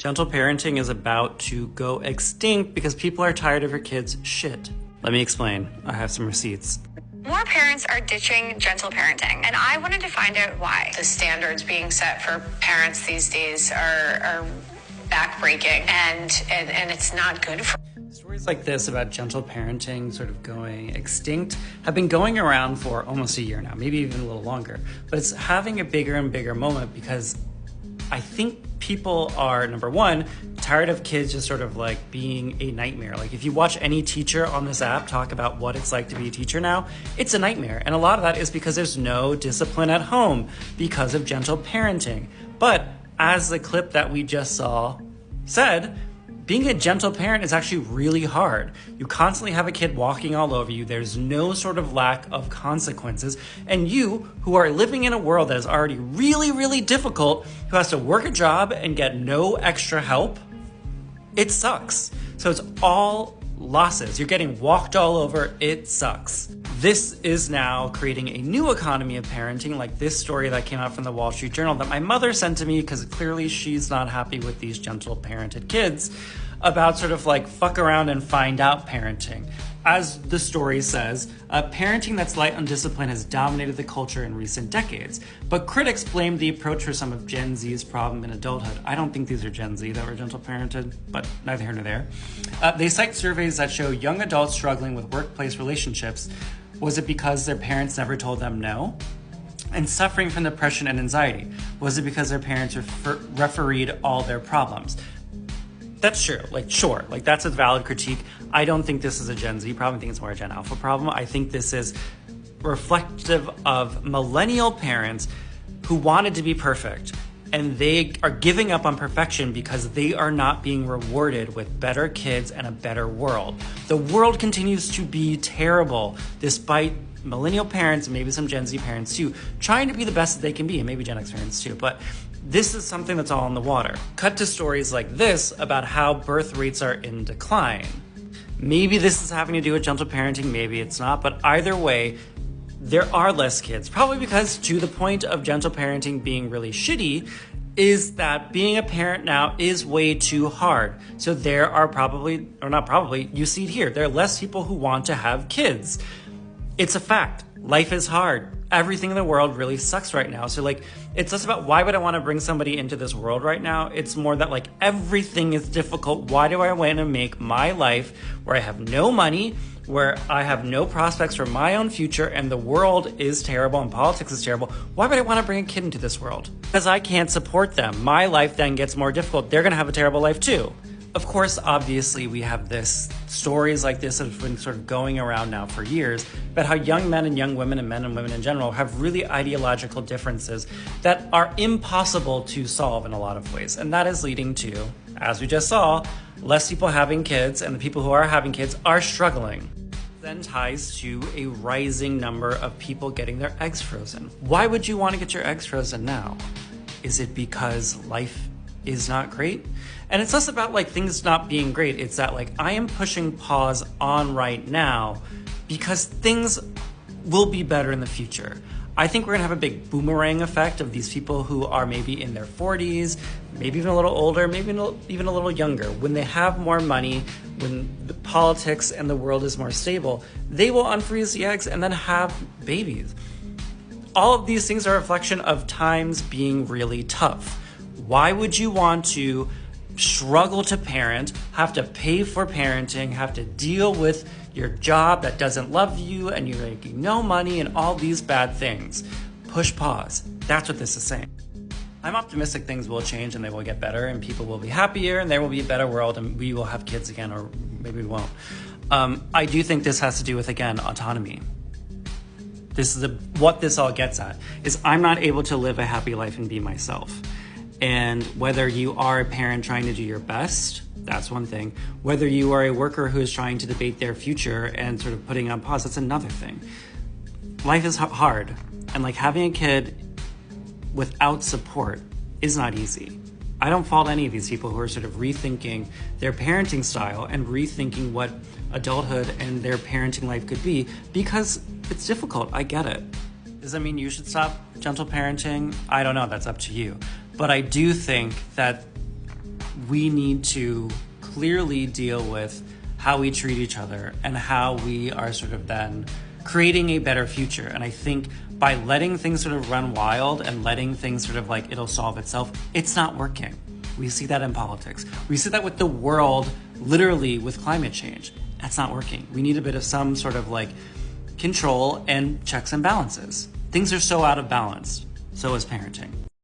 Gentle parenting is about to go extinct because people are tired of your kids' shit. Let me explain. I have some receipts. More parents are ditching gentle parenting, and I wanted to find out why. The standards being set for parents these days are backbreaking, and it's not good for. Stories like this about gentle parenting sort of going extinct have been going around for almost a year now, maybe even a little longer. But it's having a bigger and bigger moment because I think people are, number one, tired of kids just sort of like being a nightmare. Like if you watch any teacher on this app talk about what it's like to be a teacher now, it's a nightmare. And a lot of that is because there's no discipline at home because of gentle parenting. But as the clip that we just saw said, being a gentle parent is actually really hard. You constantly have a kid walking all over you. There's no sort of lack of consequences. And you, who are living in a world that is already really, really difficult, who has to work a job and get no extra help, it sucks. So it's all losses. You're getting walked all over. It sucks. This is now creating a new economy of parenting, like this story that came out from the Wall Street Journal that my mother sent to me because clearly she's not happy with these gentle parented kids, about sort of like fuck around and find out parenting. As the story says, parenting that's light on discipline has dominated the culture in recent decades, but critics blame the approach for some of Gen Z's problem in adulthood. I don't think these are Gen Z that were gentle parented, but neither here nor there. They cite surveys that show young adults struggling with workplace relationships. Was it because their parents never told them no? And suffering from depression and anxiety. Was it because their parents refereed all their problems? That's true. Like, sure. Like, that's a valid critique. I don't think this is a Gen Z problem. I think it's more a Gen Alpha problem. I think this is reflective of millennial parents who wanted to be perfect. And they are giving up on perfection because they are not being rewarded with better kids and a better world. The world continues to be terrible despite millennial parents and maybe some Gen Z parents too, trying to be the best that they can be, and maybe Gen X parents too. But this is something that's all in the water. Cut to stories like this about how birth rates are in decline. Maybe this is having to do with gentle parenting, maybe it's not, but either way, there are less kids, probably because to the point of gentle parenting being really shitty is that being a parent now is way too hard. So there are probably, or not probably, you see it here, there are less people who want to have kids. It's a fact. Life is hard. Everything in the world really sucks right now. So like, it's less about why would I want to bring somebody into this world right now? It's more that like everything is difficult. Why do I want to make my life where I have no money, where I have no prospects for my own future, and the world is terrible and politics is terrible? Why would I want to bring a kid into this world? Because I can't support them. My life then gets more difficult. They're going to have a terrible life too. Of course, obviously, we have stories like this that have been sort of going around now for years about how young men and young women and men and women in general have really ideological differences that are impossible to solve in a lot of ways. And that is leading to, as we just saw, less people having kids, and the people who are having kids are struggling. Then ties to a rising number of people getting their eggs frozen. Why would you want to get your eggs frozen now? Is it because life is not great? And it's less about like things not being great. It's that like I am pushing pause on right now because things will be better in the future. I think we're gonna have a big boomerang effect of these people who are maybe in their 40s, maybe even a little older, maybe even a little younger. When they have more money, when the politics and the world is more stable, they will unfreeze the eggs and then have babies. All of these things are a reflection of times being really tough. Why would you want to struggle to parent, have to pay for parenting, have to deal with your job that doesn't love you and you're making no money and all these bad things? Push pause. That's what this is saying. I'm optimistic things will change and they will get better and people will be happier and there will be a better world and we will have kids again, or maybe we won't. I do think this has to do with, again, autonomy. This is what this all gets at, is I'm not able to live a happy life and be myself. And whether you are a parent trying to do your best, that's one thing. Whether you are a worker who is trying to debate their future and sort of putting on pause, that's another thing. Life is hard. And like having a kid without support is not easy. I don't fault any of these people who are sort of rethinking their parenting style and rethinking what adulthood and their parenting life could be, because it's difficult. I get it. Does that mean you should stop gentle parenting? I don't know. That's up to you. But I do think that we need to clearly deal with how we treat each other and how we are sort of then creating a better future. And I think by letting things sort of run wild and letting things sort of like it'll solve itself, it's not working. We see that in politics. We see that with the world, literally with climate change. That's not working. We need a bit of some sort of like control and checks and balances. Things are so out of balance. So is parenting.